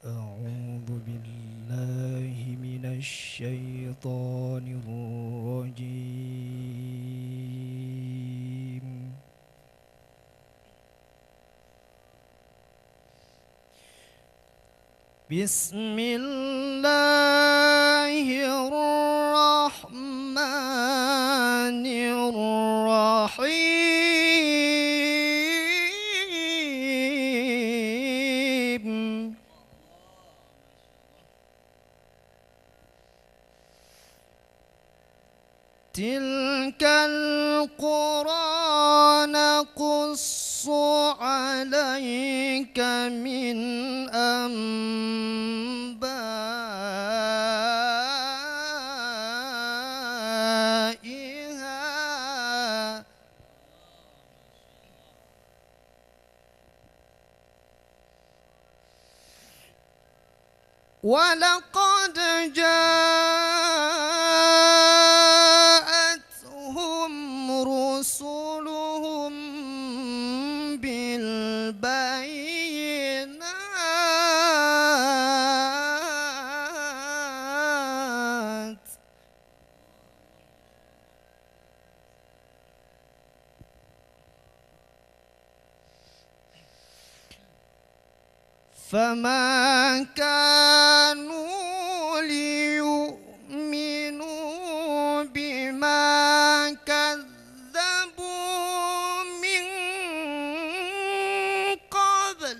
أعوذ بالله من الشيطان الرجيم. بسم الله الرحمن الرحيم. تلك القرى نقص عليك من أنبائها ولقد جاءتهم رسلهم بالبينات فما كانوا ليؤمنوا بما كذبوا من قبل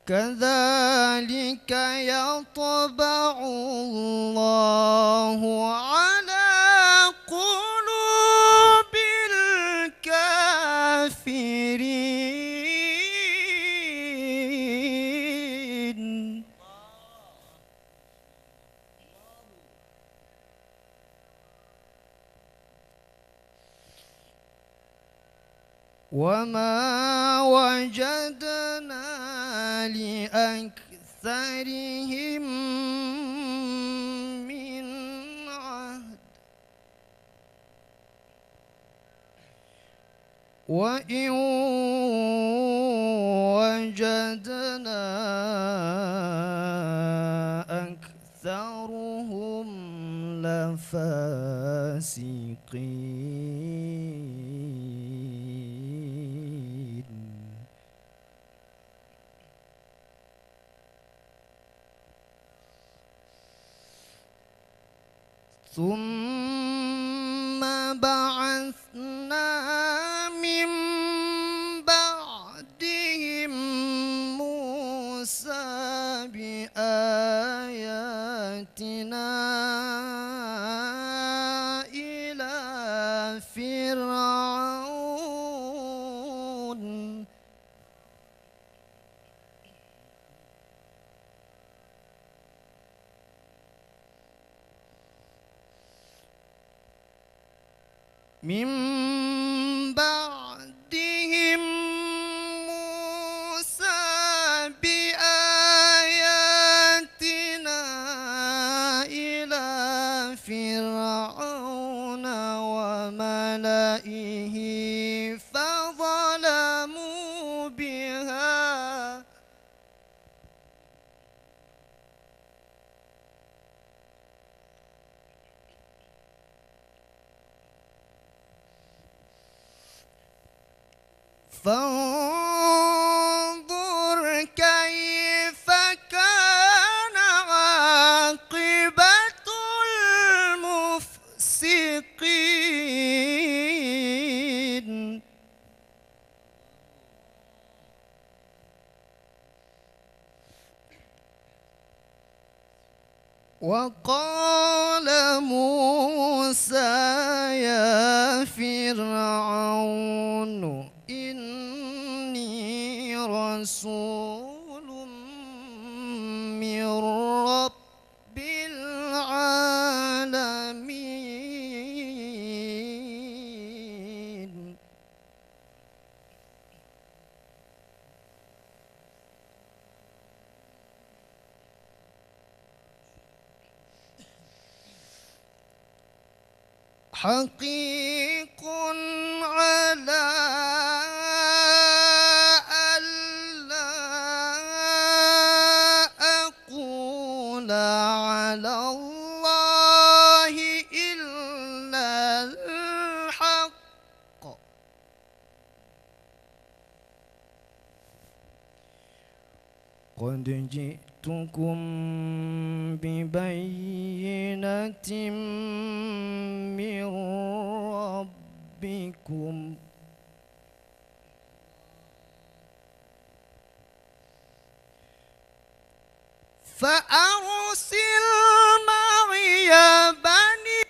كذلك يطبع الله على قلوب الكافرين. وما وجدنا لأكثرهم من عهد وإن وجدنا أكثرهم لفاسقين. ثم بعثنا من بعدهم موسى بآياتنا إلى فرعون من بعدهم موسى بآياتنا إلى فرعون وملئه فظلموا بها فانظر كيف كان عاقبة المفسقين. وقال موسى يا فرعون إني رسول من رب العالمين. حقيق على ألا أقول على الله إلا الحق. قد جئتكم ببينة من ربكم فأرسل معي بني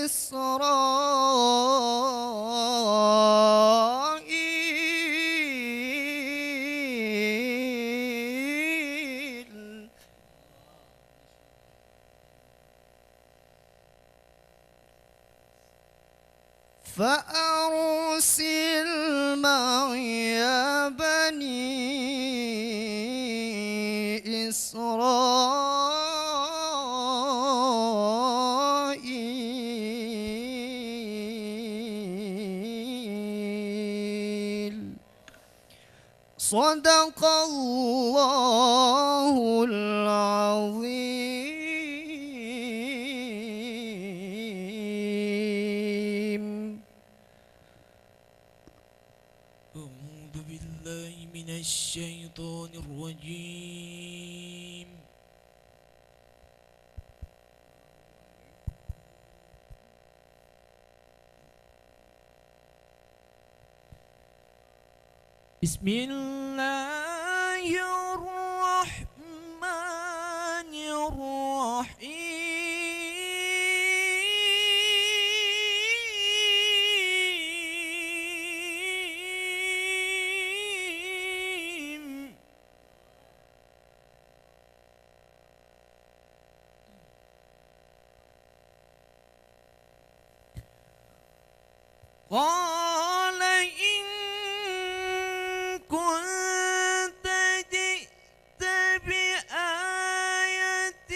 إسرائيل. فأرسل معي بني إسرائيل. صدق الله العظيم. أعوذ بالله من الشيطان الرجيم. بسم الله الرحمن الرحيم. قال إن كنت جئت بآية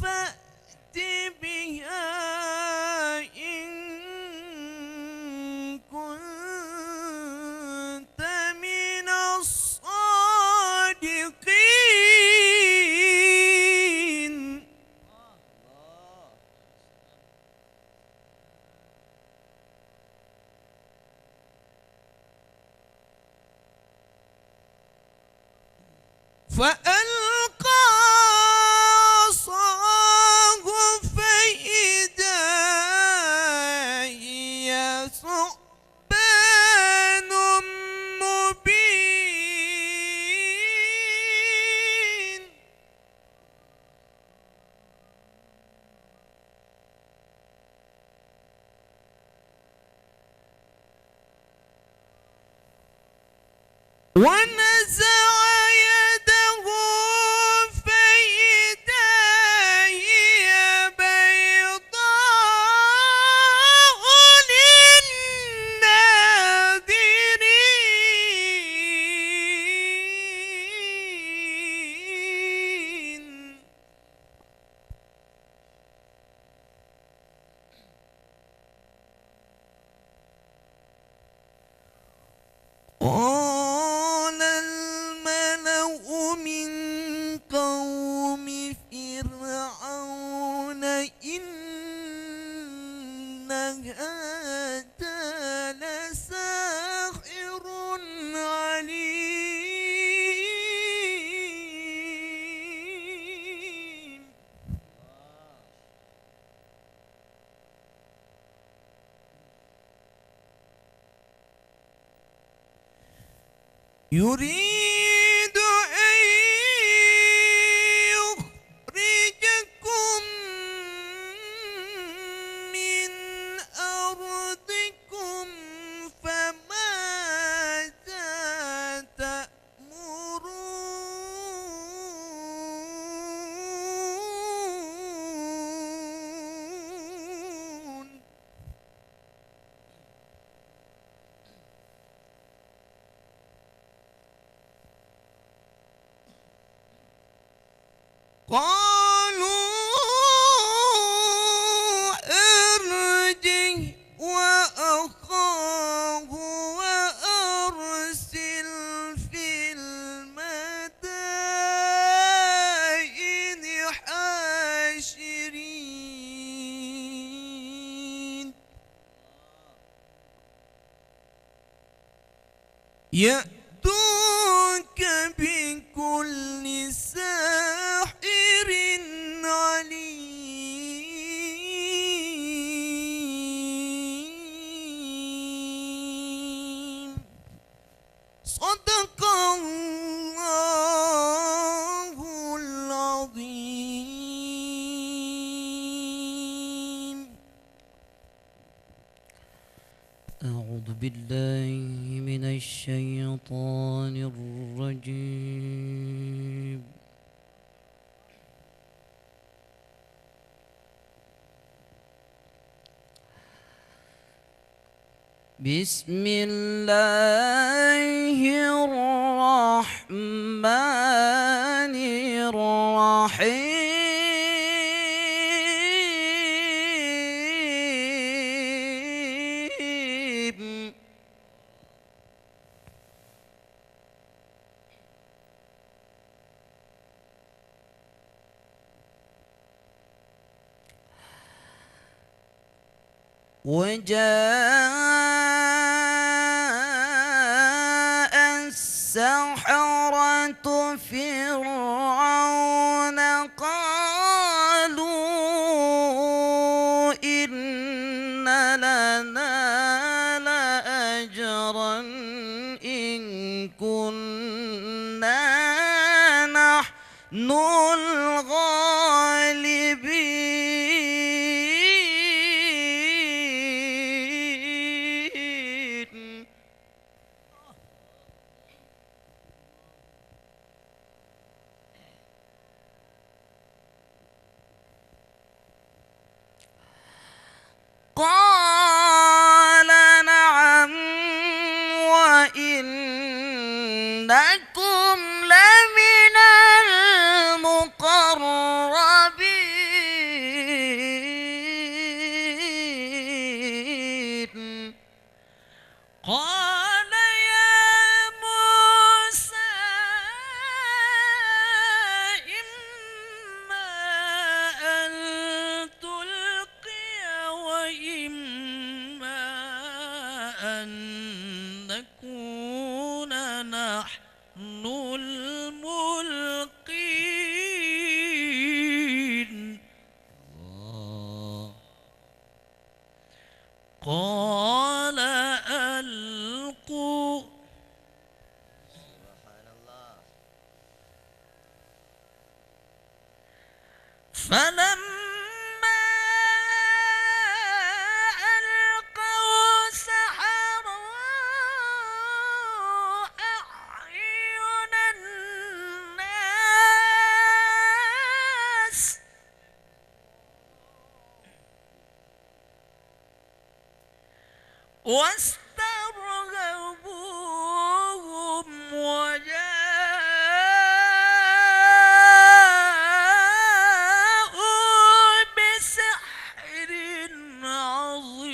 فأت بها إن كنت من الصادقين. فألقى عصاه فإذا هي ثعبان مبين. ونزع يده فإذا هي بيضاء للناظرين. قال الملأ من قوم فرعون إن هذا لساحر عليم. يريد أن يخرجكم من أرضكم فماذا تأمرون. قالوا يأتوك بكل ساحر عليم. صدق الله العظيم. أعوذ بالله من الشيطان الرجيم. بسم الله الرحمن الرحيم. وجاء السحرة فرعون قالوا إن لنا لأجرا إن كنا نحن الغالبين. قال نعم وإنكم لمن المقربين. قال يا موسى إما أن تلقي وإما أن نكون نحن الملقين. قال ألقوا. فلما ألقوا سحروا أعين الناس واسترهبوهم وجاءوا بسحر عظيم.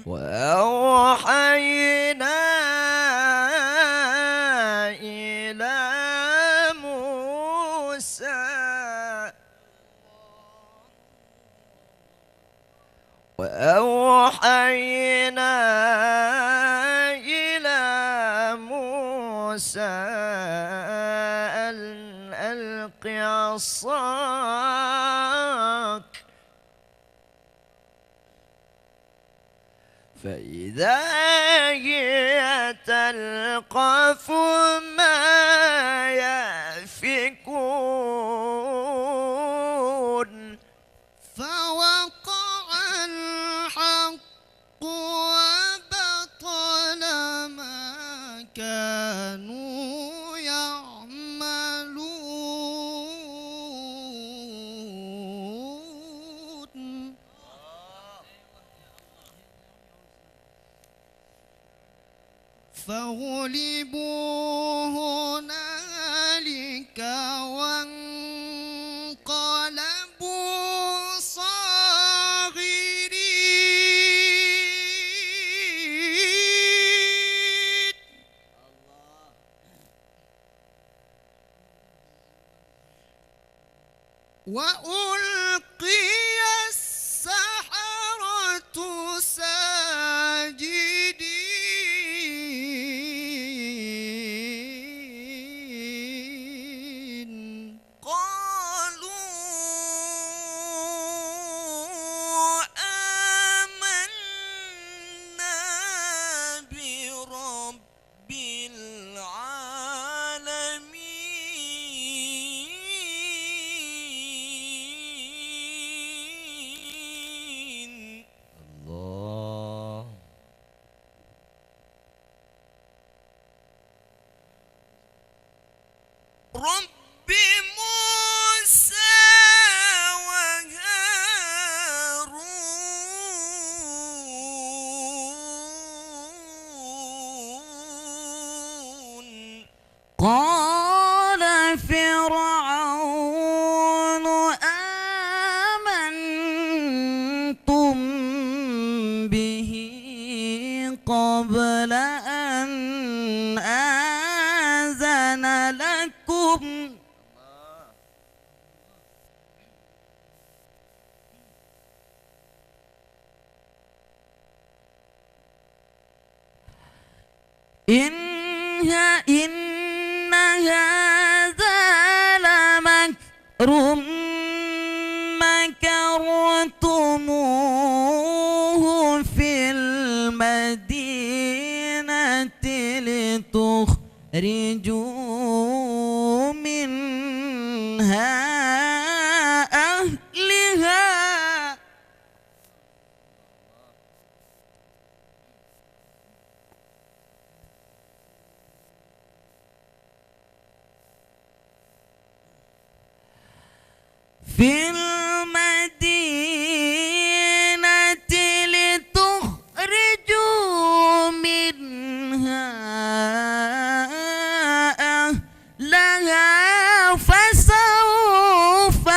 وأوحينا إلى موسى أن ألق عصاك فإذا هي تلقف ما يأفكون. فوقع الحق وبطل ما كانوا يعملون. فغلبوا هنالك وانقلبوا صاغرين. وألقي السحرة قال فرعون آمنتم به قبل أن آذن لكم إن هذا لمكر مكرتموه في المدينة لتخرجوا منها أهلها في المدينة لتخرجوا منها أهلها فسوف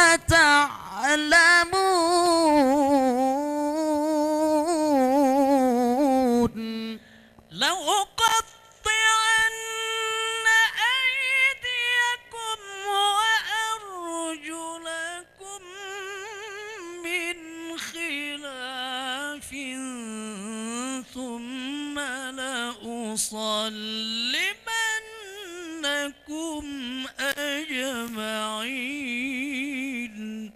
تعلمون لأقطعن أيديكم وأرجلكم من خلاف ثم لأصلبنكم أجمعين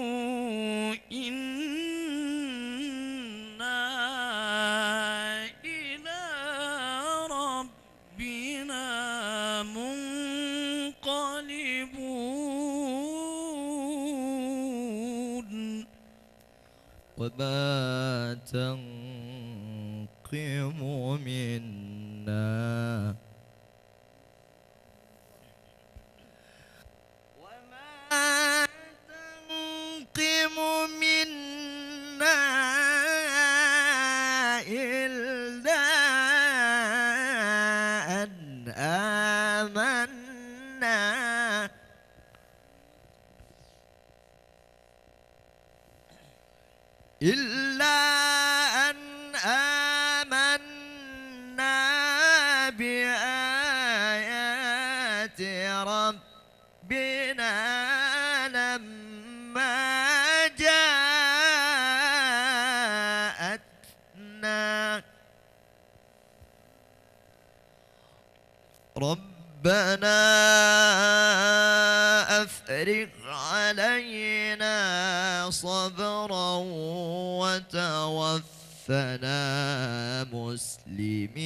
قالوا إنا إلى ربنا منقلبون وما تنقم منا وما تنقم منا إلا أن آمنا بآيات ربنا لما جاءتنا ربنا أفرغ علينا صبرا وتوفنا مسلمين